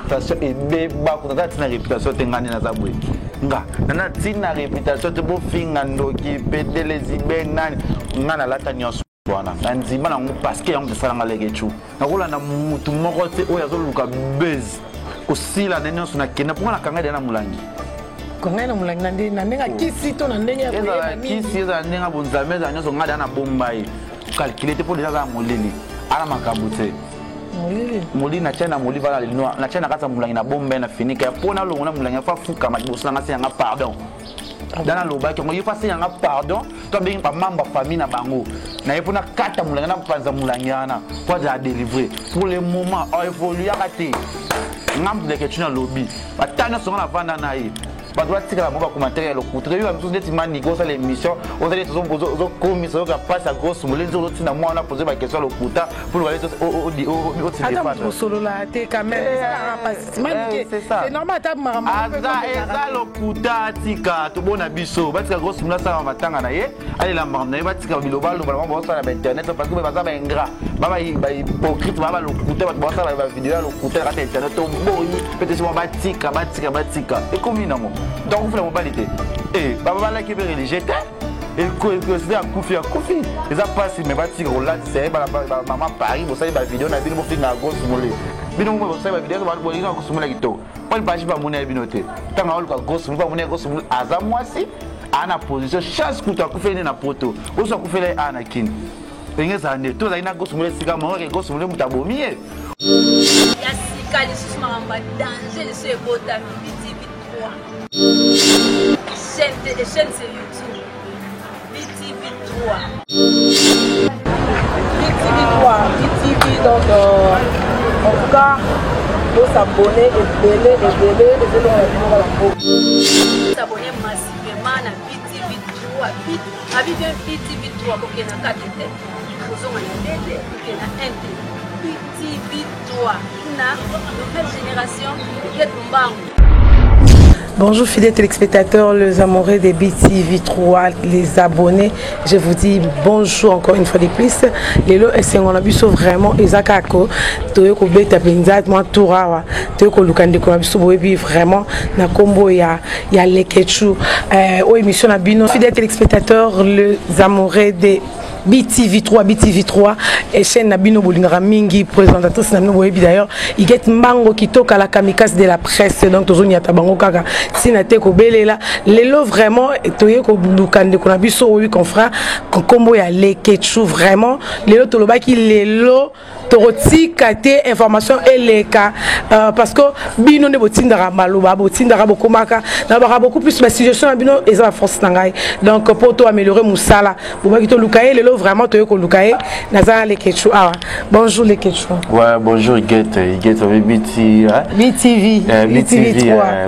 réputation et débat quand tu as une réputation tu gagnes na zabwe nga na tina réputation te bo finga ndoki péter les ibeng ngana lata nyonso bwana nzima na parce que yango sala ngaleke chu nakola na mutu moko te oyo azoluka buzz osila na nyonso na kena pour na kanga na mulangi konga na mulangi na ndenga kisi to na ndenge ya koyeba kisi eza ndenga bonzame za nyonso ngada na bombai calculer te pour déjà za moleli ala makambo te molili na chana molili vala lino na chana kata mulangi na bombe na finika ya pona longo na mulangi fa fuka madibosa ngasi yanga pardon dana loba ki ngoyi fasi yanga pardon to bengi pa mamba famille na bango na yepona kata mulangi na panza mulangi ana pour ja délivrer pour le moment a évolué akati ngam de que tu na lobby batana songa na vanda na yi ba doit tika la bomba commentaire le coup très bien tous des timani go ça l'émission on allait zo commission ka passe à grosse moulin zo tina moi on a posé ma question le couta pour aller au téléphone attends solo la té quand même c'est normal ta maman ça le couta tika to bona biso ba tika grosse moulin ça matanga na ye allez la mande ba tika biloba lo ba ba ça na internet parce que ba ça ba ingrat ba hypocrite ba le couta ba ça ba vidéo le couta à internet to boyi peut-être ba tika et comme non donc vous voulez pas l'été et papa là qui veut religieux et que c'est à Koufi les a passé mais ba tigre là c'est ba maman Paris vous savez ba vidéo na bino finga gosse molé bino vous savez ba vidéo ba bolina gosse molé kito pas pas ba mona binoté tanga oluka gosse molé ba mona gosse molé aza mwasi ana position chance kuta Koufi na poto oso Koufi là ana kin engeza ne to za ina gosse molé sika mo ke gosse molé mutabomi ya sika les sous mamba danger de ce bota chaîne c'est YouTube BTV3 BTV donc en tout cas faut s'abonner s'abonner massivement à BTV3 BTV3 pour qu'il y ait un 4 têtes pour qu'il y ait un BTV3 une nouvelle génération qui est Bonjour fidèles téléspectateurs, les amoureux des BTV3, les abonnés, je vous dis bonjour encore une fois de plus. Les lots et on a vu vraiment Ezakako, Toyoko Beta Benzat, moi Tourawa, Toyoko Lukande Konabiso, vraiment na combo ya Lekechu, aux émissions Nabino. Fidèles téléspectateurs, les amoureux des BTV3 et chaîne Nabino Bolingara Mingi, présentatrice Nabino Boebi d'ailleurs, il get Mango qui toque à la kamikaze de la presse, donc Tozoni Yatabango Kaka, Sinate Kobelela, les lots vraiment, Toyeko Lukande Konabiso, oui, confrère, Kombo ya Lekechu, vraiment, les lots Tolobaki, les lots. Toroti kate information et les cas parce que bino ne botindara maluba botindara bokomaka na ba beaucoup plus la situation bino et ça force nangai donc pour toi améliorer musala pour ba kito lukaye lelo vraiment to yeko lukaye nazala les kechu ah bonjour les kechu ouais bonjour get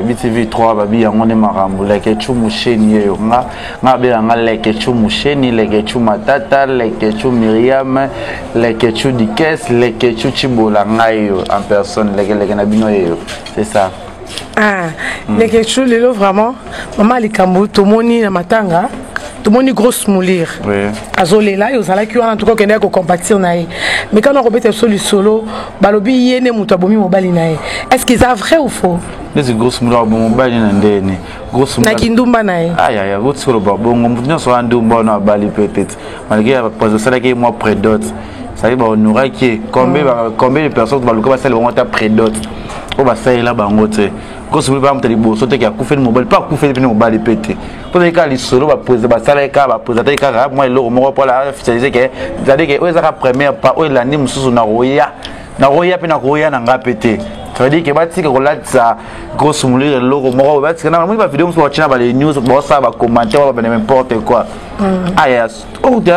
BTV3 babi yango ne marambo les kechu musheni yo nga be nga les kechu musheni les kechu matata les kechu Myriam les kechu dikes les kechu chibola ngayo en personne les nabino yo c'est ça les kechu lelo vraiment maman likambo tomoni na matanga tomoni grosse moulir azolela yo zala ki wana tout ko kende ko compatir nae mais quand on rebete solo balobi yene muto abomi mobali nae est-ce que c'est vrai ou faux les grosse moulir abomi mobali na ndene grosse na kindumba nae aya votre solo bongo mutu so andumba na bali peut-être malgré parce que ça là qui moi prédote ça veut dire on aura qui combien de personnes va le commencer le moment prédote on va ça là bango te grosse moulir ba mutali bo sote ki akufa ni mobali pas akufa ni mobali pété pour les cas les solo va poser ba ça là ka va poser ta ka moi le moko pour la officialiser que ça dit que eza ka première pas o la ni mususu na roya pe na roya na nga pété ça veut dire que batika ko latsa grosse moulir le logo moko batika na moi ba vidéo sur china ba les news ba ça ba commenter ba n'importe quoi aya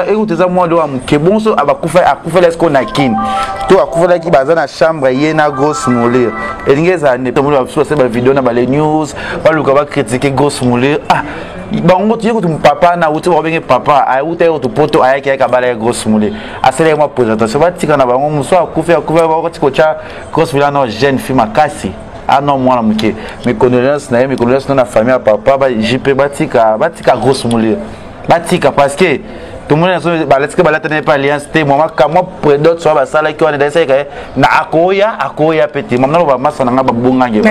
écoute ça moi do am ke bon so akufa les ko na kin to akufa ki baza na chambre yena grosse moulir et ngeza ne to mo ba so ba vidéo na ba les news ba luka ba critiquer grosse moulir bango tu écoute mon papa na uti ba bengi papa ay uti to poto ay ki ka bala grosse moulir asele moi présentation ba tika na bango muso akufa ba ko tikocha grosse moulir na jeune fille makasi ah non moi la muke mes condoléances na famille à papa ba JP batika grosse moulir batika parce que tout le monde balati que balata n'est pas alliance té moi prédote soit ba sala qui on est ça na akoya petit moi na ba masa na ba bonga nge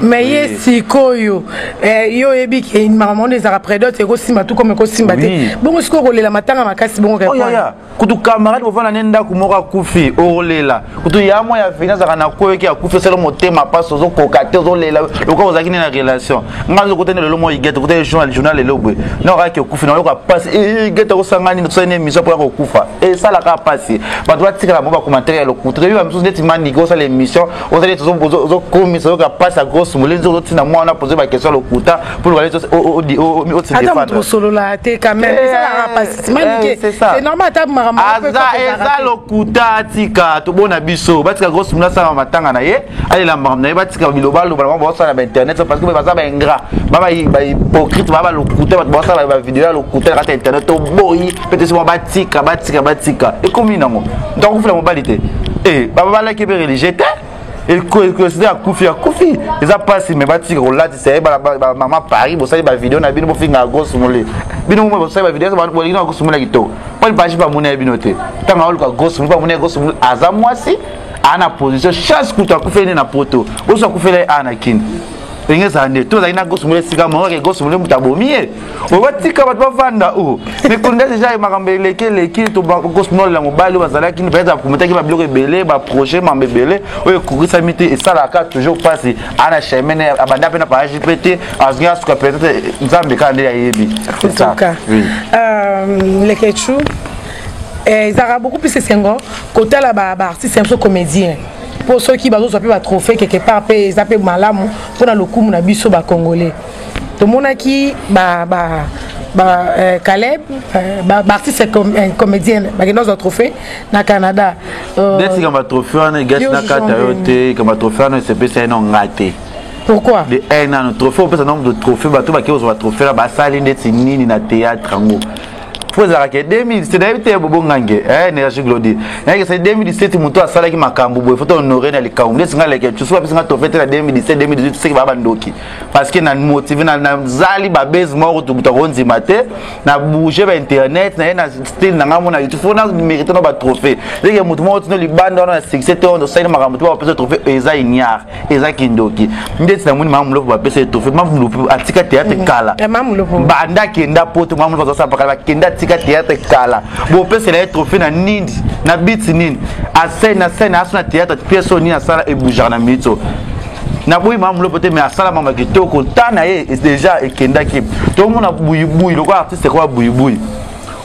mais yesikoyo yo ebi ke maman des ara prédote ego simba tout comme ko simba té bongo siko rolela matanga makasi bongo répondre oh ya kutu camarade bovana nenda kumora kufi olela kutu ya moi ya finance kana ko ki akufi selo motema passe zo kokate zo lela loko ozaki na relation ngazo kote le mo igete kote journal le lobwe na ka ki okufi na loko passe igete ko sangani to sene mission pour ko kufa et ça la ka passe ba doit tika la mo ba commentaire le kutu yo amso ndeti mani go ça l'émission ozali zo komi so ka passe à grosse moulin zo tina moi on a posé ma question le kuta pour aller au téléphone solo la té quand même ça la passe mani c'est normal ta marama eza lokuta tika to bona biso batika grosse moulin ça matanga na ye allez la marama na batika biloba lo ba ça na internet parce que ba ça ba ingrat ba hypocrite ba lokuta ba ça ba vidéo lokuta na internet to boyi peut-être moi batika et comme nango donc vous la mobilité et baba la qui religieux et que c'est à Koufi ils a passé mais batika là c'est maman Paris bo ça ba vidéo na bino bo finga grosse moulin bino mo ça ba vidéo ça ba bolina grosse moulin kito pas page pas mona binoté tant on ka grosse moulin pas mona grosse moulin aza mwasi ana position chasse kuta Koufi na poto bo ça Koufi là ana kin ingeza ne to za ina gosu mule sika mo ke gosu mule mutabomie o batika bat bavanda o mais kunda déjà makambe leki to gosu mule la mobile bazala kini peut-être kumutaki ba bloquer belé ba projet mambe belé o kurisa miti et ça la ka toujours passer ana chemene abanda pena page pété asga suka peut-être nzambe ka ndé yebi c'est ça oui les ketchou ils ont beaucoup plus sengo côté là ba artiste un peu comédien pour ceux qui bazos appelé ba trophée quelque part pe zape malamu pour na lokumu na biso ba congolais to monaki ba Caleb artiste comédien ba dans un trophée na Canada dès que ba trophée on est gâté na kata yote comme ba trophée on c'est c'est non raté pourquoi de un an trophée on peut un nombre de trophées ba to ba ki ozo ba trophée ba sali ndeti nini na théâtre ngo faut ça que 2017 d'habitude bobo ngange énergie glodi c'est 2017 muto asala ki makambo boy faut honorer na likambo les ngale ke tu sois bisa to fête la 2017 2018 c'est que baba ndoki parce que na motivé na zali ba base mort to butonzi maté na bouger ba internet na style na ngamona YouTube faut na mériter no ba trophée c'est que muto mo tino libanda na succès to on saina makambo to ba pesa trophée eza inyar eza kindoki ndeti na muni mamulo ba pesa trophée mamulo atika théâtre kala banda kenda poto mamulo ba ça pa kenda théâtre kala bo pese la trophée na nindi na beat nini a scène asuna théâtre pièce ni na sala e bouger na mito na boyi mamulo pote mais asala mama kitoko tana ye déjà ekenda ki to mona buyi le quoi artiste quoi buyi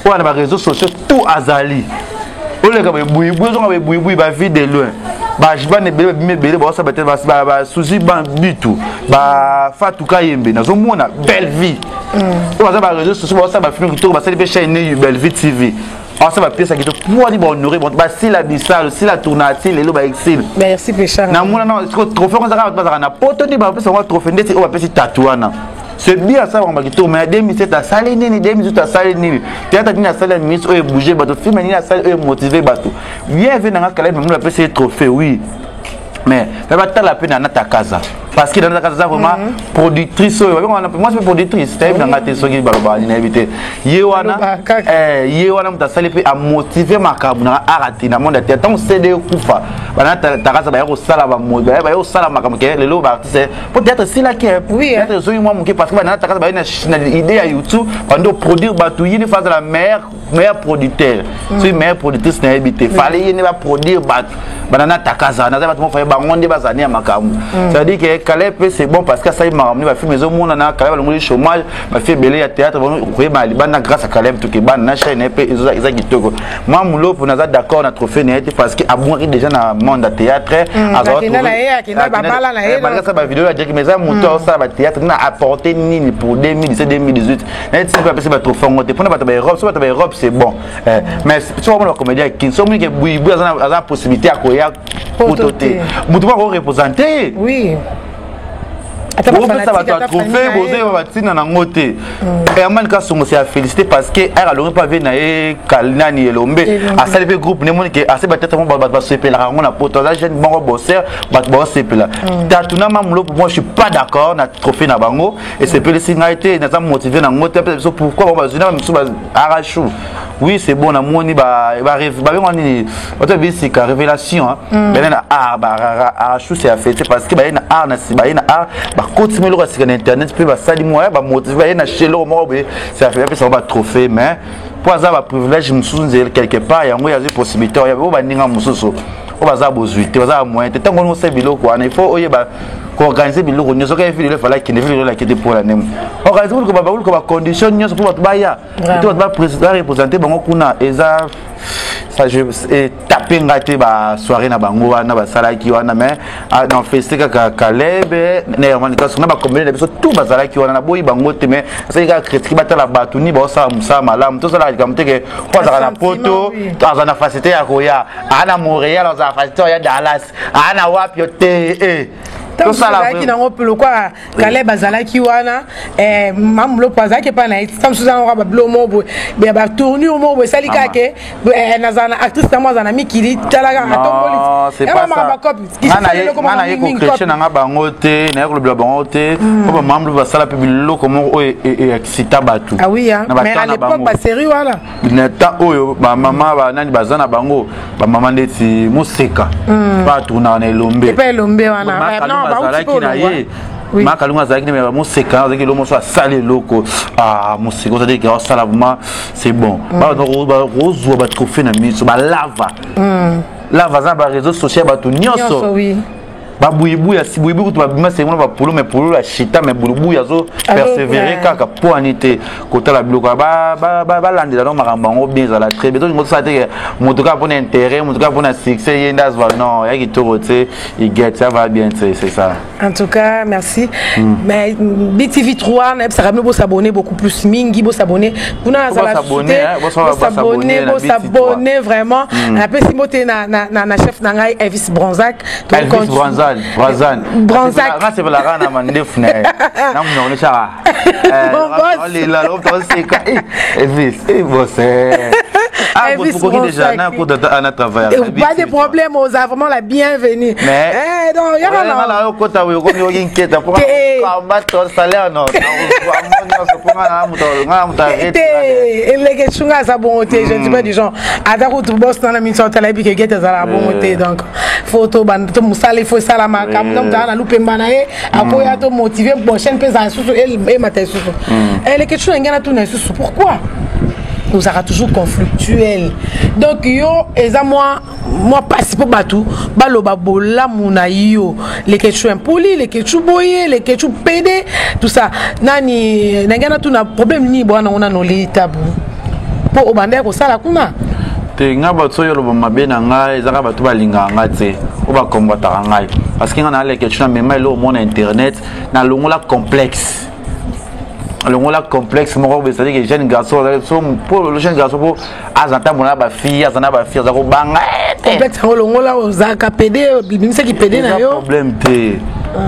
on a ba réseaux sociaux tout azali on le ka buyi zo ka buyi ba vie de loin ba jiba ne bele ba ça peut-être ba souci ban bitu ba fatuka yembe na zo mona belle vie on va ba réseaux sociaux ça ba film kitoko ba célébrer chaîne Belle Vie TV on ça va pièce qui te pour ni honorer bon ba si la bissale si la tournati les lo ba excel merci péchard na mona non trophée on ça va na poto ni ba pesa on trophée ndeti on va pesa tatouana c'est bien ça on va qui tourner 2007 à saler nini 2018 à saler nini théâtre ni à saler miss o bouger bateau film ni à saler motiver bateau bien venir dans Caleb on va pesa trophée oui mais ça va être la peine à ta casa parce que dans ta casa vraiment productrice moi c'est productrice c'est dans ta so qui baloba ni éviter yewana mutasali pe a motiver makabu na arati na monde théâtre donc c'est de kufa bana ta casa ba yo sala ba mo ba yo sala makamu ke le lo ba artiste peut-être c'est là qui oui peut-être so moi muke parce que bana ta casa ba une idée à YouTube pendant produire batu yini face la meilleur producteur c'est meilleur productrice na éviter fallait yini va produire batu bana ta casa na za batu mo fa bangonde bazania makamu ça dit que Caleb c'est bon parce que ça il m'a ramené va filmer au monde na Caleb le chômage m'a fait belé à théâtre bon ma libana grâce à Caleb tout que ban na chaîne pe ils kitoko moi mulo pour naza d'accord na trophée n'était parce que abourir déjà na monde à théâtre alors parce que ça vidéo a dit que mais ça moto ça va théâtre na apporté nini pour 2017 2018 net c'est pas parce que trophée on te prend pas ta robe soit ta robe c'est bon mais tu vois le comédien qui sont que boui a possibilité à quoi pototé muto va représenter oui ça va te trophée vous va tina na ngote et amani ka songo c'est à féliciter parce que elle a pas vu na e kalnani elombe a salvé groupe ne moni que assez peut-être on va se peler on a potentiel jeune bon bosser ba se peler tatuna mamulo moi je suis pas d'accord na trophée na bango et c'est peler singalité na ça motiver na ngote pourquoi on va zuna même sur arrachu oui c'est bon na moni ba ngoni auto bisi ka révélation ben na arrachu c'est à fêter parce que ba na art na si ba na art ba continuer le sur internet puis ba sali moi ba motiver na chez lo mo c'est à faire ça va trophée mais pour ça va privilège musuzu quelque part yango ya possibilité ya ba ninga mususu o ba za bozuite ba za moyen tango no se biloko ana il faut oyeba ko organiser biloko nyoso ka ifili le fala ki ne fili la kete pour la nem organiser ko ba condition nyoso pour ba ya to ba président représenter bango kuna eza ça je taper ngate ba soirée na bango wana ba salaki wana mais dans festival ka kalebe ne man ka sona ba combiner de biso tout ba salaki wana na boyi bango te mais ça ka critique ba tala ba tuni ba sa musa malam to sala ka mteke kwa za na poto to na facilité ya koya ana Montréal za facilité ya Dallas ana wapi te tout ça là qui n'ont pas le quoi Calais bazalaki wana mam lo pozaki pa na tam suzana ba blomo bo be ba tourner au mo bo salika ke nazana artiste moi zana mikili talaga atomboli c'est pas ça nana yeko Christian nga bango te na yeko le bango te ko ba mam lo ba sala pibilo comment o excita batu ah oui mais à l'époque ba série wana neta oyo ba mama ba nani bazana bango ba mama ndeti museka pas tourner na Elombe pas Elombe wana non bazalaki na ye makalunga azalaki ne ba museka azalaki lo moso asali loko museka ça dit que sala vraiment c'est bon ba rozwa ba trophée na miso ba lava za ba réseaux sociaux ba tout nyonso oui ba buibu ya si buibu to ba bima c'est ba polo mais polo la chita mais buibu ya zo persévérer kaka po anité kota la biloko ba landela no makambango bien za la très bien donc ça te motoka pour intérêt motoka pour succès yendas va non ya kitoro te il get ça va bien c'est ça en tout cas merci mais BTV3 na ça ramène s'abonner beaucoup plus mingi bo s'abonner kuna za la s'abonner vraiment après si moté na chef na ngai Elvis Bronzac Brazan. C'est la rana mandef na. Na mno cha. La l'autre c'est quoi? Elvis, bossé. Beaucoup déjà na pour un travail. Pas de problème, on a vraiment la bienvenue. Mais donc il y a là kota we ko yo inquiète pour combattre salaire non. Les questions à sa bonté, je ne dis pas du genre adako tu boss dans la mission talabi que get à la bonté donc photo banto musali faut ça la makam comme dans la loupe mbanae akoya to motiver prochaine pesa susu et matin susu. Les questions ngana tout na susu pourquoi? Nous sera toujours conflictuel. Donc yo eza moi participe batou baloba bola muna yo les questions impolis les questions boyé les questions pédé tout ça nani ngana tout na problème ni bwana on a no tabou pour obanda ko sala kuna te nga batso yo lo mabe na nga ezaka batu balinga nga te o ba combattre nga parce que ngana les questions même lo mon internet na longola complexe longola complexe moko be c'est-à-dire que jeune garçon pour le jeune garçon pour azanta mona ba fille azana ba fille zako banga complexe longola ozaka pédé bimisa ki pédé na yo problème te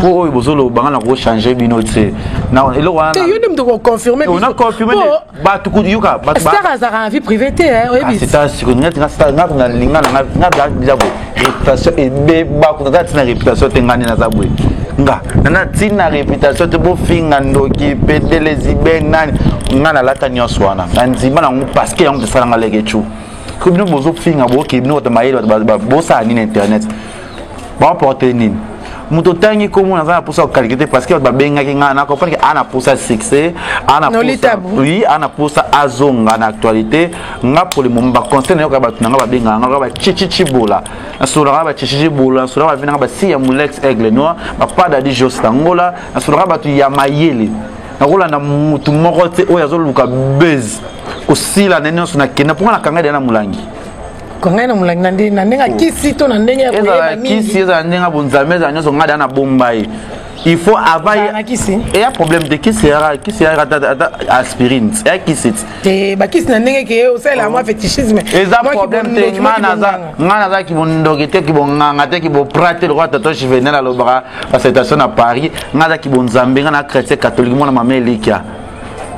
pour bozolo banga na ko changer bino te na elo wana yo nem to confirmer on a confirmé ba tout coup yuka ba star azara vie privée te hein oui c'est ça c'est que nga star nga na linga nga déjà réputation et be ba ko na tina réputation te ngani na zabwe nga na tina réputation te bo finga ndoki pédé les ibeng nani ngana lata nyonso wana nzima na parce que yango sala ngale kechu kubino bozo finga bo kibino to mayelo bo sa ni internet ba porter nini muto tangi comme on a pour ça qualité parce que ba benga ki ngana comprendre que ana pour ça succès ana pour ça oui ana pour ça azonga na actualité nga pour le moment ba conseil na yo ka ba tunanga ba benga nga ba chichichi bola asura ba chichichi bola asura ba vinanga ba si ya mulex aigle noir ba pada di jostangola asura ba tu ya mayele nakola na mutu moko te oyo azoluka buzz kosila nene nyonso na kenda mpo na kanga de na mulangi konga na mulangi na ndenga kisi to na ndenge ya koyeba mingi kisi eza ndenga bonzambe eza nyonso ngada na bombai il faut avoir et un problème de qui c'est aspirine et qui c'est et bah qui c'est n'engage que c'est la moi fétichisme et ça problème de ngana qui vont ndogete qui vont ngata qui vont prater le roi tato je venais à l'obra à cette station à Paris ngana qui vont zambe ngana chrétien catholique mon maman Elikia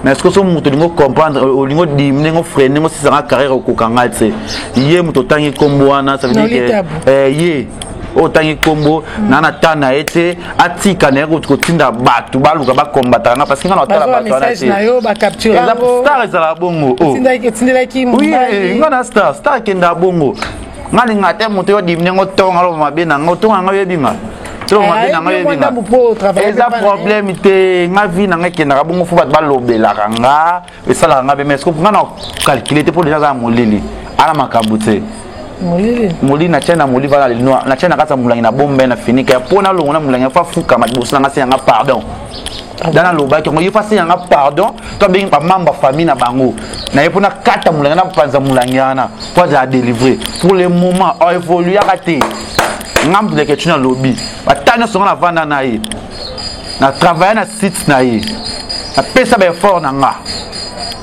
mais est-ce que ce mutu lingo comprendre au lingo diminuer ngo freiner ngo si ça carrière au kokanga tse yé mutu tangi kombo wana ça veut dire que yé otangi kombo nana tana ete atika na ko tinda batu baluka ba combattre parce que ngana tala batu na message na yo ba capture star ezala bongo tinda ki oui ngana star kenda bongo ngali ngate mutu yo dimne ngo tonga lo mabe na ngo tonga ngabe binga to mabe na ngabe binga eza problème te nga vi na ngakenda ka bongo fu ba lobela kanga esala ngabe mais est-ce que ngana calculer te pour déjà za moleli ala makabute Moli na chena moli vala le noir na chena kata mulangi na bombe na finika pona longo na mulangi fa fuka matbusa nga senga pardon dana loba ki ngoyi fa senga pardon to bengi pa mamba famille na bango na yepona kata mulangi na panza mulangi ana pour la délivrer pour le moment a évolué raté ngam de que tu na lobby batana songa na vanda na yi na travailler na site na yi na pesa ba effort na nga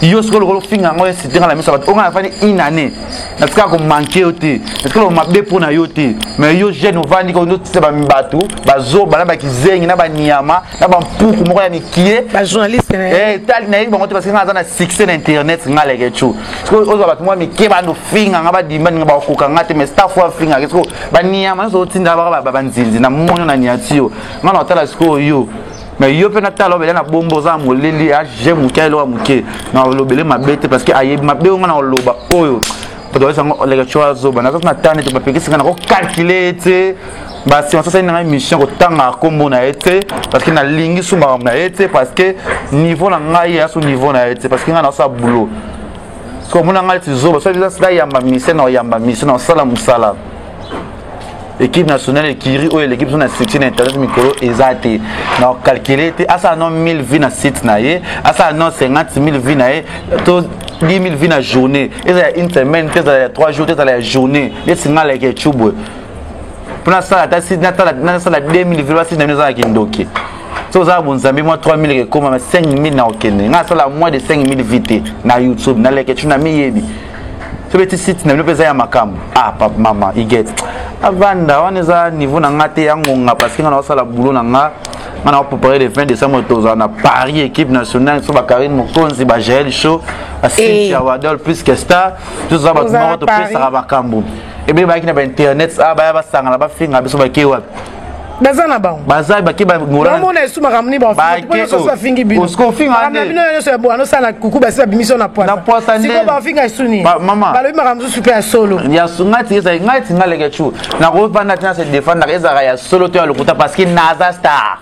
yo solo ko finga ngo site nga la misa bat onga fani inane na tika ko manquer ote est-ce que lo mabe pona yote mais yo jeune ovandi ko noti ba mbatu bazo bala ba kizengi na ba niama na ba mpuku moko ya mikie ba journaliste tal na ibo ngote parce que nga na succès na internet nga leke chu est-ce que ozo ba tmo mikie ba no finga nga ba dimba nga ba ko kanga te mais staff wa finga est-ce que ba niama so tinda ba nzinzi na monyo na niatio nga na tala sko yo mais yo pe na talo bele na bombo za moleli a je mukelo wa muke na lobele mabete parce que ayebi mabe nga na loba oyo parce que les choses zo bana na tane to papeki singa na ko calculer te ba si on ça na mission ko tanga kombo na ete parce que na lingi suma na ete parce que niveau na ngai ya so niveau na ete parce que nga na sa boulot comme na ngai ti zo ba so bisa sa yamba mission na sala musala équipe nationale Kiri ou l'équipe nationale structure internet micro exacté na calculer te asa non 1000 vues na site na ye asa non 50 000 vues na ye to 10 000 vues na journée et ça une semaine peut ça 3 jours peut ça la journée les signal que chubo pour ça ta site na ça la 2000 vues site na nous qui ndoki so ça bon zambi moi 3000 que comme 5000 na okene na ça la moins de 5000 vues na YouTube na les que tu na miyebi ce petit site na pesa ya makamu ah papa mama i get avanda waneza niveau na ngate yango nga parce que ngana sala boulot na nga ngana préparer le 20 décembre toza na Paris équipe nationale so ba Karine Mokonzi ba Jaël Show assist ya Wadol plus que star tout ça ba mo to pesa ka bakambu et bien ba kina ba internet ba ba sanga ba finga biso ba kewa bazana ba bazai ba kiba ngora mo na suma kamni ba so fingi bi usko finga na bino yo so bo no sala kuku ba sa bimission na poisa siko ba finga suni mama ba lo makamzu super solo ya sungati eza ngati ngaleke chu na ko bana tena se défendre eza ya solo to ya lokuta parce que naza star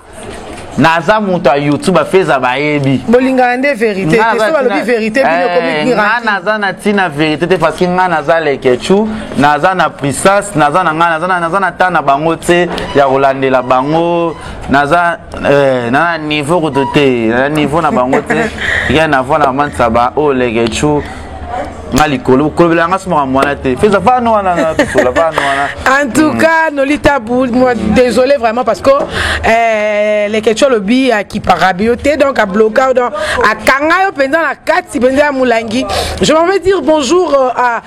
naza muta YouTube a fait za baebi bolinga ndé vérité so ba lobi vérité bino comme grand naza na tina vérité parce que naza leke chu naza na puissance naza na tana bango te ya rolandela bango naza na niveau ko te na niveau na bango te ya na vona mansa ba o leke chu ngali kolo bela ngasuma mwana te feza fa no wana na tola fa no wana en tout cas Nolita Bou moi désolé vraiment parce que les questions lobby qui parabioté donc à bloquer donc à kangayo pendant la 4 pendant Moulangi je vais dire bonjour à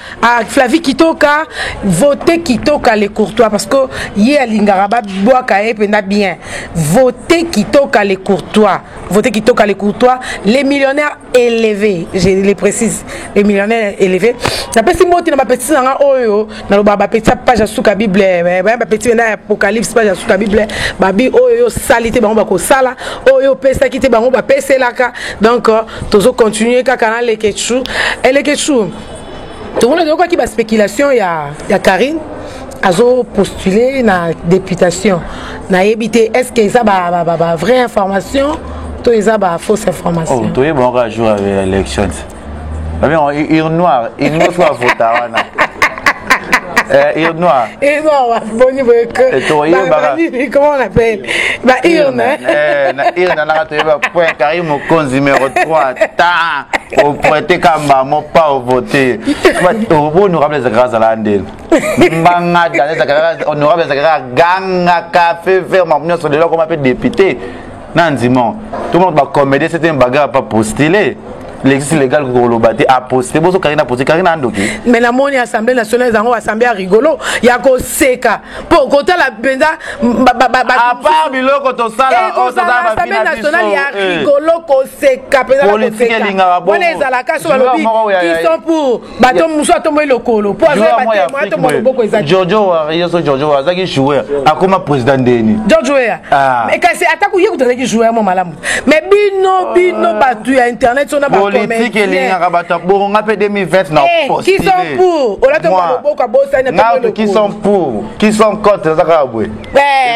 Flavie Kitoka votez Kitoka les courtois parce que hier lingaraba boa kae pendant bien votez Kitoka les courtois les millionnaires élevés je les précise les millionnaires élevé na pesi moti na ba petit nga oyo na lo ba petit page suka bible ba petit na apocalypse page suka bible babi oyo salité bango ba ko sala oyo pesa kité bango ba pesa laka donc tozo continuer kaka na le ketchu et le ketchu tout le monde de quoi qui ba spéculation ya Karine azo postuler na députation na yebité est-ce que ça ba vraie information to ça ba fausse information oh to y bon jour avec l'élection. Il noir soit voté il noir comment on appelle il na point Karim Mokonzi numéro 3 ta au prêter kamba mon pas au voter honorable Zakara Zalande mbanga dans Zakara honorable Zakara ganga café faire ma sur de là comme appelle député nanzimon tout le monde va comméder c'était un bagarre pas postulé l'exercice légal que le bâti a posté bozo Karina posté Karina ndoki mais la moni assemblée nationale zango assemblée rigolo ya ko seka pour côté la benza à part biloko to sala o sala assemblée nationale ya rigolo ko seka penza politique linga bon on est à la casse sur le qui sont pour bato muso to mo lokolo pour avoir bato to mo boko ezaki Jojo Jojo azaki joueur akoma président ndeni Jojo mais quand c'est attaque yeko to joueur mo malamu mais bino batu ya internet so na politique elingaka bato boronga pe 2020 na qui sont pour on a to boko bosa na qui sont pour qui sont contre ça ka bwe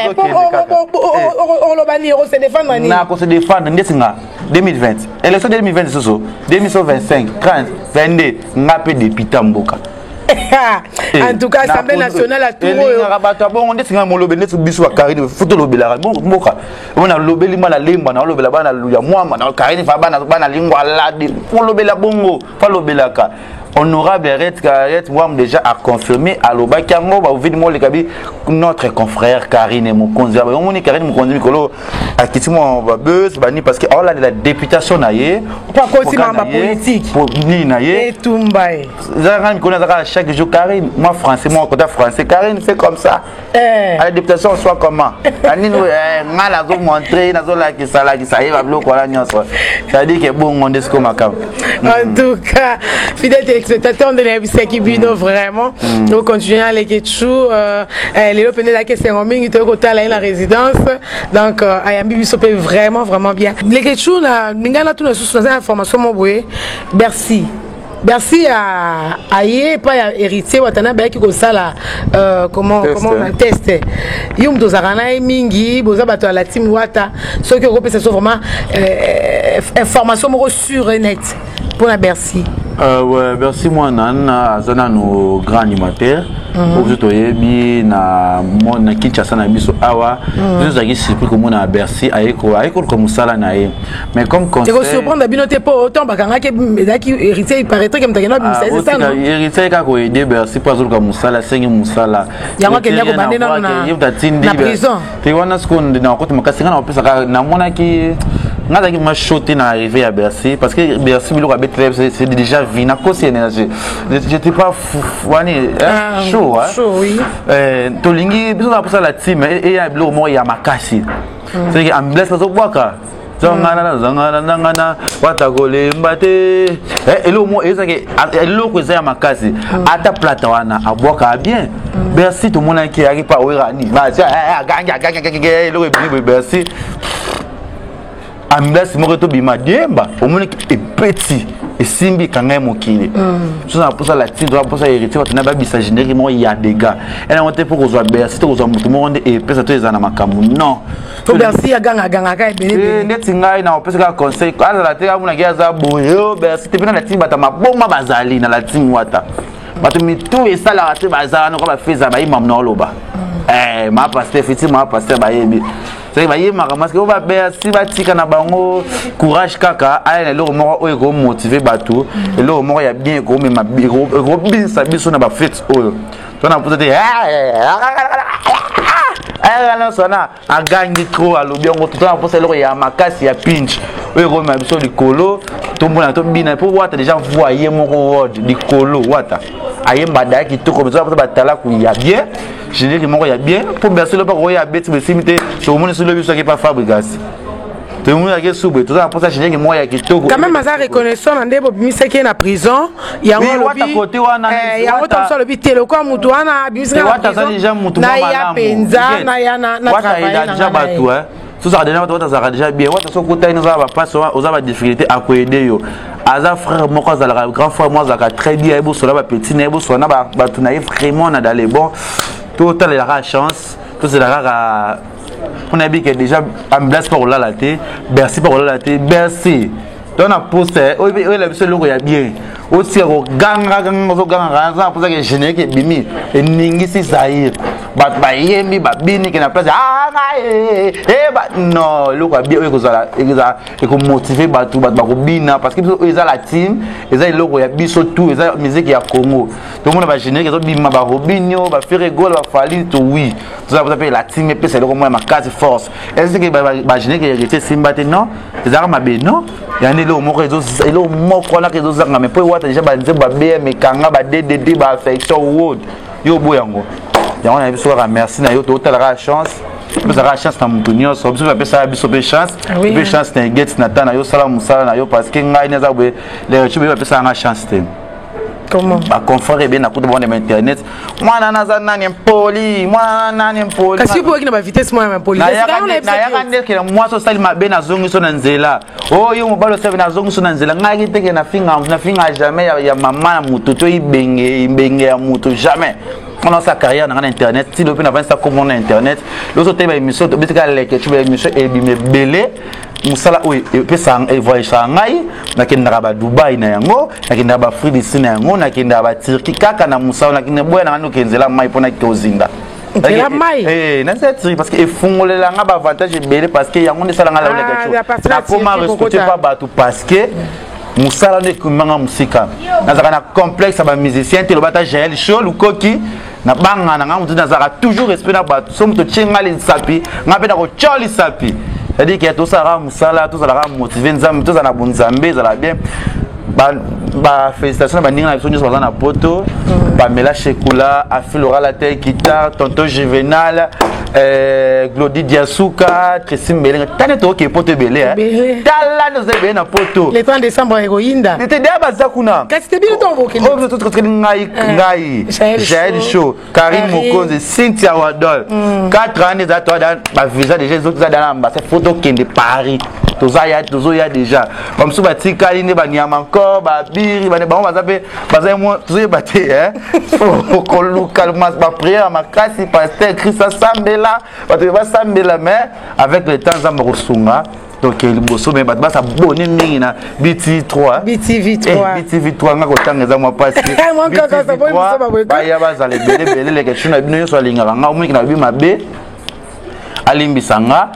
on lo bani on se défendre ni na ko se défendre ndesinga 2020 élection 2020 soso 2025 30 22 ngape député mboka en tout cas assemblée nationale a tout bato bon ndesinga molobe ndesu biso wa Karine foto lobela mboka on a lobeli mala lemba na lobela bana ya mwamba na Karine fa bana lingwa ladi on lobela bongo fa lobelaka honorable Ret Wam déjà a confirmé à l'Obakango va ouvrir mo le kabi notre confrère Karine Mokonzi on moni Karine Mokonzi mikolo a kitimo babeuse bani parce que la de la députation naie pas continuer ma politique pour ni naie et tumbaye ça mi connait ça chaque jour Karine moi français moi côté français Karine fait comme ça à la députation soit comment ani ngala zo montrer na zo la ki sala ki ça y va bloquer la nyonso ça dit que bon on est comme makam en tout cas fidèle spectateurs de l'Ebiseki Bino vraiment nous continuons à les ketchou les lopene la que c'est en mingi to ko tala la résidence donc ayambi biso pe vraiment bien les ketchou na ngana tout sous information mo boye merci à Aye pas héritier watana ba ki ko sala comment on teste yum to zakana mingi boza bato la team wata ce que repese so vraiment information mo sur net pour la Bercy. Ouais, merci moi nana zana no grand animateur. Aujourd'hui toyebi na mon Kinshasa na biso awa. Nous avons surpris comme on a Bercy ayeko comme sala na ye. Mais comme conseil. Tu vas surprendre binoté pas autant bakanga ke daki héritier il paraîtrait comme takena bi c'est ça non. Héritier ka ko aider Bercy pas comme sala sengi musala. Yango ke ndako bande na prison. Tu wana seconde na ko tumukasinga na opesa na mona ki ngazaki ma shoté na arrivé à Bercy parce que Bercy bilo ka betre c'est déjà vie na cause énergie. J'étais pas wani chaud hein. Chaud oui. Tolingi biso na posa la team et ya bilo mo ya makasi. C'est que amblesse zo boaka. Zangana watakole mbate elo mo ezake elo ko za makasi ata plata wana aboka bien. Bercy tout monde qui arrive pas oira ni. Ba ganga elo e Bercy. Amblesse mo to bima demba au monde est petit et simbi kanga mokili so na posa la tindra posa héritier watana ba bisa générique mo ya dégâts et na monter pour ko Bercy to ko mutu mo onde et pesa to ezana makambu non to Bercy ya ganga ka ebele ndeti ngai na opesa ka conseil ala la te amuna kia za boyo Bercy te pena la timba ta maboma bazali na la tim wata bato mitu esala te bazana no ko ba feza ba imam na loba ma pasteur fiti ma pasteur ba yebi c'est va y parce que on va Bercy va tika na bango courage kaka ay le moko oyo ko motiver bato et le moko ya bien ko me ma robin sa biso na ba fête oyo to na peut-être ala sona a gagné trop à l'obiongo tout na posa le ya makasi ya pinch oyo ko ma biso likolo to mbona to bina pour wata déjà voyer moko word likolo wata ayemba daki to ko besoin ba tala ku ya bien je dis que moi il y a bien pour Bercy le pas il y a bête mais simité tout le monde sur le bus qui pas fabrication tout le monde a sous tout ça pour ça je dis que moi il y a qui tout quand même ça reconnaissant ndebo bimisa qui est na prison il y a un côté wana il y a autant sur le but télécom mutu wana bimisa na prison na ya penza na ya na travail na déjà batou hein tout ça déjà bien wata so côté nous va pas aux avoir difficulté à aider yo aza frère moko azalaka grand frère moi azalaka très bien ebo sola ba petit na ebo sola ba bato na vraiment na dans les bons total la chance tout c'est la on a dit que déjà amblesse pour la laté Bercy pour la laté Bercy donc on poster oui la biso logo ya bien aussi ganga ça pour ça que générique bimi et ningi si Zaïre ba yembi ba bini que na place non le quoi bien et ko motiver ba tout ba ko bina parce que ils a la team ils a le ya biso tout ils a musique ya Congo tout le monde va générer que bima ba robinho ba faire rigole ba fali tout oui tout ça peut la team et puis c'est le comment ma case force est-ce que ba générer que était simba non ils a ma bé non il y en a le mot réseau et le mot qu'on a réseau zanga mais pour déjà ba nzeba BM kanga ba DDD ba affection wood yo boyango ya on a vu soir merci na yo to la chance vous avez la chance na mutunyo so vous avez ça biso be chance be chance na get na tana yo sala musala na yo parce que ngai neza be les reçu be ça na chance te comment ba confort bien na kuto bon internet mwana naza nani poli mwana nani poli kasi po kina ba vitesse mwana poli na ya kande ke moi so sali mabe na zongi so na nzela oh yo mobalo save na zongi so na nzela ngai te ke na finga jamais ya mama na mutu to ibenge ya mutu jamais on sa carrière dans internet si le peut n'avoir ça comme on internet l'autre thème émission to bitika leke tu émission et bime belé musala oui et puis ça et voyage Shanghai na kinda ba Dubai na yango na kinda ba Afrique du Sud na yango na kinda ba Turquie kaka na musala na kinda boya na kenzela mai pona kozinga la mai na c'est parce que efungolela nga ba avantage belé parce que yango ndesala nga la leke na comment respecter pas batou parce que musala ne kumanga musika nazaka na complexe ba musicien te lobata Jael Show lukoki na banga na ngamu nazaka toujours respect na ba somme to tchenga les sapi ngape na ko choli sapi c'est-à-dire que tout ça ra musala tout ça ra motiver nzambe tout ça na bonzambe ça la bien ba félicitations ba ninga na biso nyonso na poto ba Mela Shekula Afilora la tête guitare tonton Juvenal Glody Diasuka Tracy Mbelenga tane to ke poto belé hein tala no zebe na poto le 30 décembre héroïnda c'était déjà bazakuna kasi te bilo to boke oh tout très ngai Jael Show Karine Mokonze Cynthia Wadol 4 années za toi dans ba visa déjà les autres za dans ba photo kende Paris tozo ya déjà comme ça batika ine ba nyama encore ba biri ba ne ba bazape bazai moi tozo baté hein ko local mas ba prière makasi pasteur Christ Sambela ba Sambela mais avec le temps za morusunga donc le bosso mais ba sa bonne mingi na BT3 BTV3 nga ko tangeza moi parce que moi kaka ça boy ça ba boy ba ya baza le belé les questions na bino yo so linga nga omiki na bi mabe alimbisanga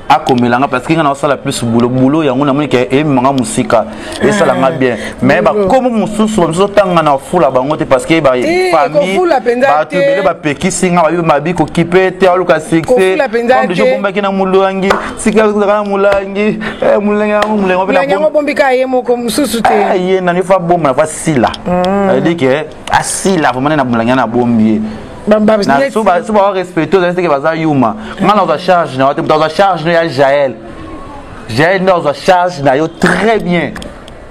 akomelanga parce que ngana sala plus boulot yango na moni ke e manga musika et ça la bien mais ba comme mususu mususu tanga na fula bango te parce que ba famille ba tu bele ba pekisi nga ba mabi ko kipe te aluka succès comme de jomba kina muluangi sika na mulangi mulangi na bombi ka yemo ko mususu te ye na ni fa bomba na fa sila dit que asila vraiment na mulangi na bombi na suba respecter c'est que baza yuma ngana za charge na watu za charge na Jael na za charge na yo très bien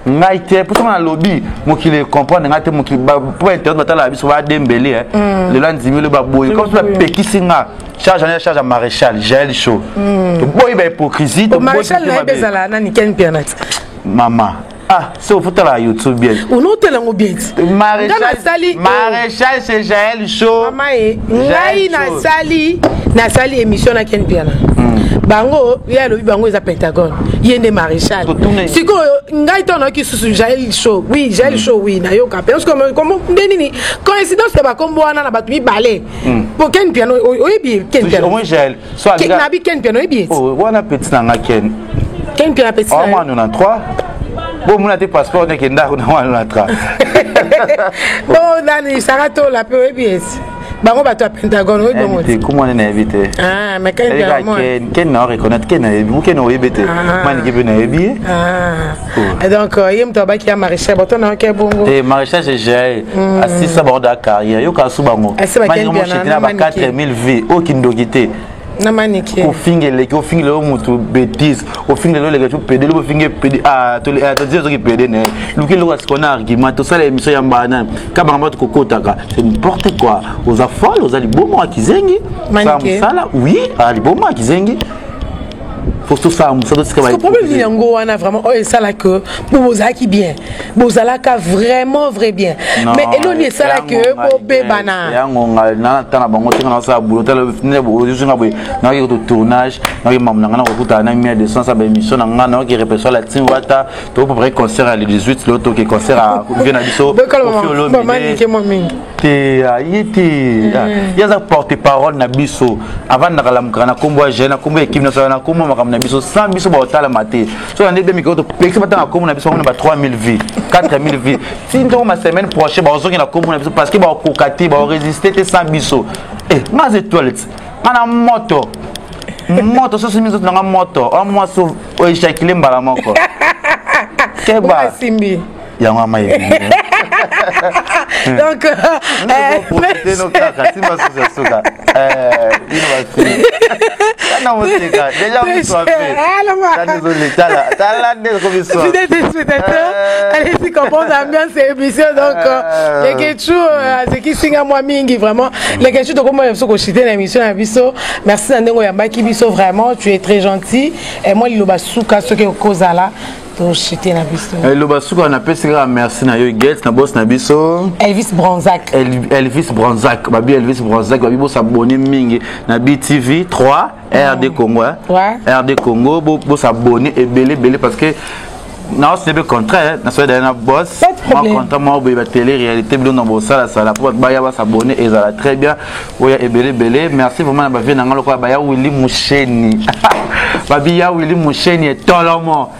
ngaite pour ça na lobby mo qui le comprendre ngate mo qui pour internet na la biso va dembele le landimi le baboy comme ça pekisinga charge à maréchal Jael Show to boy ba hypocrisie to maréchal na bezala na ni ken pianat mama ah c'est au photo là YouTube bien ou non telango bien maréchal c'est Jael Show mama e ngai na sali émission na ken piana bango ya lobi bango eza Pentagone yende maréchal siko ngai tono ki susu Jael Show oui na yo ka parce que comment nini coïncidence de ba kombo wana na batu mi balé pour ken piano oyebi ken piano au moins Jael soit na bi ken piano oyebi oh wana petit na ken piano petit au moins 93 bon mon a passeport ne kenda na wana tra bon dani sarato la peu oyebi bango bato a Pentagone oui bon te comment on est invité mais ken na reconnaître ken na oyebete man ki be na yebi et donc yem to ba ki a maréchal boto na ke bongo et maréchal c'est Jael assis sa borda carrière yo ka su bango man mo chetina ba 4000 vies au kindokité na maniki au fingele o mutu bêtise au fingele le tu pédé le finge pédé to dire qui pédé ne luki le ce qu'on a argument to ça l'émission ya mbana ka banga to kokotaka c'est n'importe quoi aux afol aux ali bomo akizengi ça oui ali bomo akizengi faut tout ça le problème il y a vraiment et ça là que Bozala qui bien Bozala qui vraiment vrai bien mais eloni et ça là que Bobé bana ya ngonga na tana bango tinga sa boulot tala ne bo yusunga boy na ki to tournage na ki mamna ngana ko kuta na mi de sens ba émission na ngana ki répétition la tin wata to pour vrai concert à le 18 l'auto qui concert à vient à biso maman ni ke momingi te ayiti ya za porte parole na biso avant na kala mkana kombo jeune kombo équipe nationale kombo makam na biso sans biso ba otala maté so na ndé miko to pexi batanga kombo na biso on ba 3000 vies 4000 vies si ndo ma semaine prochaine ba ozoki na kombo na biso parce que ba kokati ba résister te sans biso mas étoiles mana moto so simizo na moto o moi so o éjaculer mbala moko keba simbi ya ngama yebi donc profiter nos caca si ma suka non musica déjà on soit fait désolé tala comme ça fidèles téléspectateurs allez-y comprendre l'ambiance et émission donc les Ketchou ce qui signe à moi mingi vraiment les Ketchou donc moi je suis dans l'émission à biso merci Nandengo Yambaki biso vraiment tu es très gentil et moi liloba suka ce que cause là to chité na biso liloba suka on appelle ça merci na yo get na boss na biso Elvis Bronzac babi Elvis Bronzac babi bo s'abonner mingi na BTV 3 RD Congo RD Congo bo s'abonner et belé parce que non c'est le contraire na so na boss moi content moi ba télé réalité bilo na bossa la pour ba ya s'abonner et ça très bien oya et belé merci vraiment na ba vie na ngalo ko ba ya Willy Musheni babi ya Willy Musheni et tolomo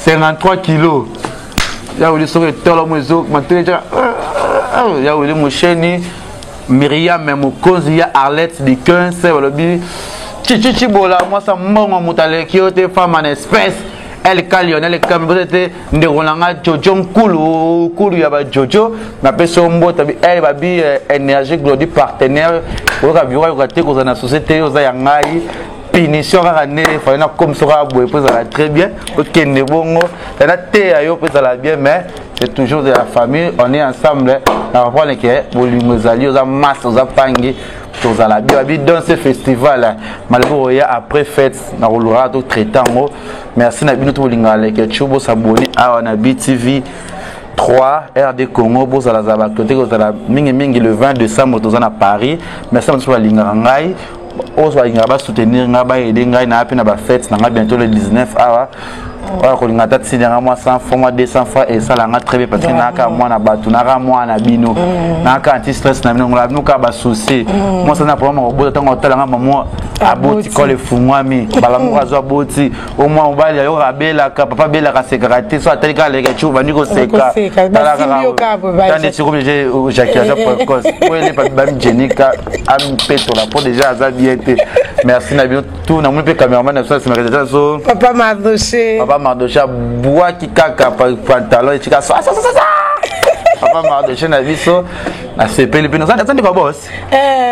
53 kilos ya Willy so tolomo zo mateleja ya Willy Musheni Myriam Mokozi ya Arlette de 15 walobi chichi bola moi ça mbongo mutale ki ote femme en espèce elle Lionel Kambo était ndengolanga Jojo Nkulu ya ba Jojo na peso mbota bi elle babi énergie global partenaire o ka biwa ko te ko na société yo za ya ngai punition ka ne fa na comme ça boye pour ça très bien OK ne bongo na te ayo pour ça bien mais c'est toujours de la famille on est ensemble na rapport que bolimozali za masse za pangi tous la bien dans ce festival malgré après fête na rolora to traitant merci na bino to lingala ke chubo saboni a na BTV 3 RD Congo bo za la zaba côté ko za mingi le 20 décembre to à Paris merci na to lingala ngai o so lingala ba soutenir nga ba aider ngai na na ba fête na bientôt le 19 awa on a tati dernièrement moi 100 fois moi 200 fois et ça là très bien parce que naka moi na batu naka moi na bino naka anti stress na bino la nuka ba souci moi ça na problème au bout temps hôtel nga maman aboti ko le fumwami bala mo azwa boti au moins on va yo rabela ka papa bela ka sécurité so atali ka le kechu ba niko seka tala ka tande si comme j'ai Jacques précoce ouais les pas bam jenika am peto la pour déjà za bien merci na bino tout na mo pe cameraman na ça c'est ma so papa Mardoché Mardocha bois qui caca pantalon et chica ça papa Mardocha na biso na CP le ça attendez quoi boss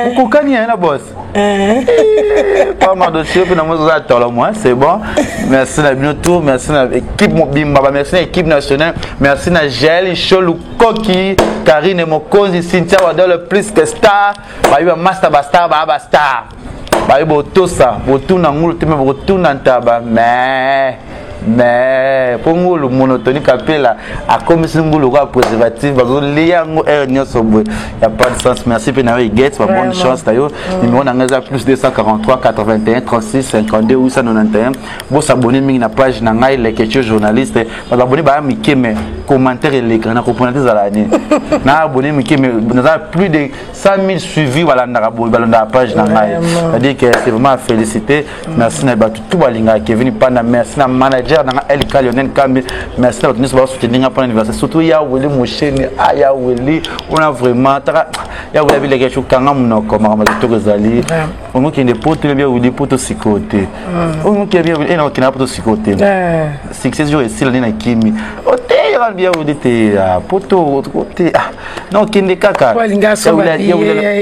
beaucoup kani na boss papa Mardocha pe na mo za tolo moi c'est bon merci na bino tout merci na équipe mobimba merci na équipe nationale merci na Gel Cholu Koki Karine Mokonzi Cynthia Wada le plus que star ba master bastar ba star ba bo tout ça bo tout na ngulu te me bo tout na taba mais pour nous le monotonie capella a comme si nous le préservatif bazo liango nyoso boy y a pas de sens merci Penari Gates bonne chance d'ailleurs numéro nangaza plus 243 81 36 52 891 bon s'abonner mingi na page na ngai les questions journalistes ba abonner ba mikeme commentaire l'écran na comprendre des années na abonner mikeme nous a plus de 100 000 suivis voilà na page na ngai c'est-à-dire que c'est vraiment à féliciter merci na ba tout balinga Kevin Panda merci na manager na Lionel Kambi merci à tous pour soutenir pour l'anniversaire surtout ya Willy Musheni aya Willy on a vraiment ya Willy les gens kanga munoko mama to kozali on qui ne peut très bien Willy pour to sikoté on qui bien et non qui n'a pas to sikoté succès jour ici là na kimi ote ya bien Willy te poto côté non qui ne kaka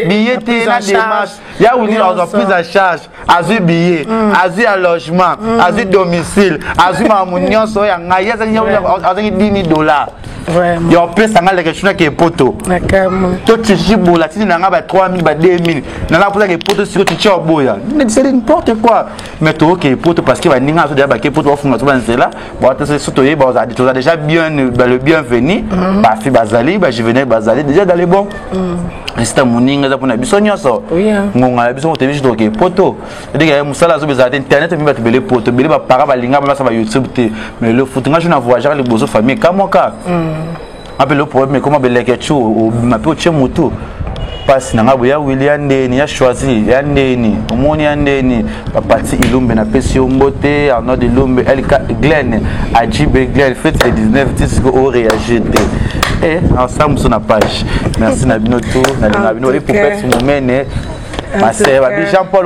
billet te na démarche ya Willy on a pris en charge azu billet azu logement azu domicile azu mamunion so ya ngaya za $10,000 Vraiment. Yo pesa nga la question ke poto. Nakama. To tchi bola tini na nga ba 3000 ba 2000. Na la posa ke poto siko tchi boya. C'est n'importe quoi. Mais to ke poto parce que ba ninga so ba ke poto wa funga so ba nzela. Ba to se soto ye ba za déjà bien le bienvenu. Ba fi bazali ba juvenile bazali déjà dans les bons. Resta moninga za pona biso nyoso. Oui. Ngonga biso mo tebi to ke poto. Ndika musala zo bezate internet mi ba tebele poto bele ba para ba linga ba sa ba YouTube te. Mais le foot nga je na voyager les bozo famille kamoka. Après le problème comment beleke chu o mapo che moto passe na ngabo ya William Ndeni ya choisi ya Ndeni omoni ya Ndeni papati Ilumbe na pesi ombote Arnaud Ilumbe Elka Glen Ajibe Glen fête le 19 tisco au réagir ensemble sur la page merci na bino tout na bino les poupettes momene Babi Jean-Paul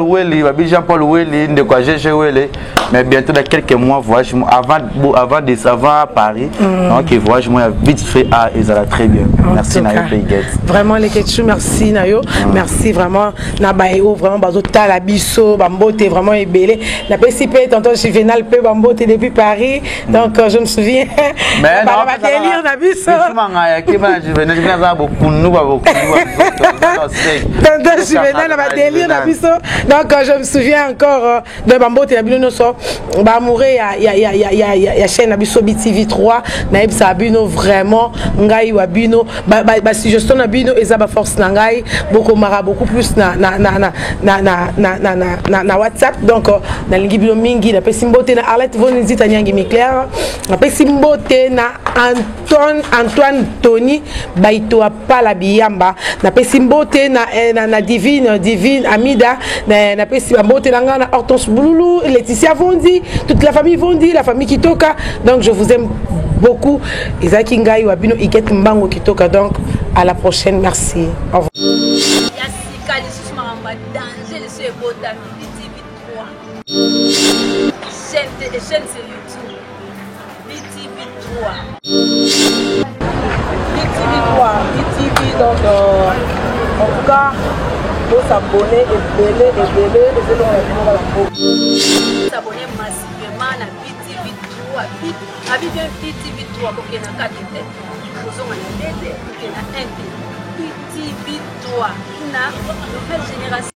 Weli, de quoi j'ai Weli, mais bientôt dans quelques mois, voyage avant à Paris, donc voyage moi vite fait à Isala très bien. Merci Nayo Payget. Vraiment les ketchou, merci Nayo, merci vraiment Nabayo, vraiment bazota la biso, bambote vraiment ébélé. La PCP tantôt juvénal peu bambote depuis Paris, donc je me souviens. Mais non, on va lire la biso. Tantôt juvénal délire na biso donc je me souviens encore de bambote ya bino so ba mourir ya chaîne na biso BTV 3 na ebisa bino vraiment ngai wa bino ba suggestion na bino eza ba force na ngai beaucoup mara beaucoup plus na WhatsApp donc na lingi bino mingi na pesi mbote na Arlette Von Nzita nyangi Miclair na pesi mbote na Antoine Tony baito apala biyamba na pesi mbote na Divine Amida na pesi mbote na ngana Hortense Bouloulou Laetitia Vondi toute la famille Vondi la famille Kitoka donc je vous aime beaucoup Isaki Ngai Wabino Iket Mbango Kitoka donc à la prochaine merci au revoir chaîne sur YouTube BTV 3 BTV donc en tout cas faut s'abonner et s'abonner massivement à BTV 3 BTV 3 pour qu'il y ait un 4 BTV 3 une nouvelle génération.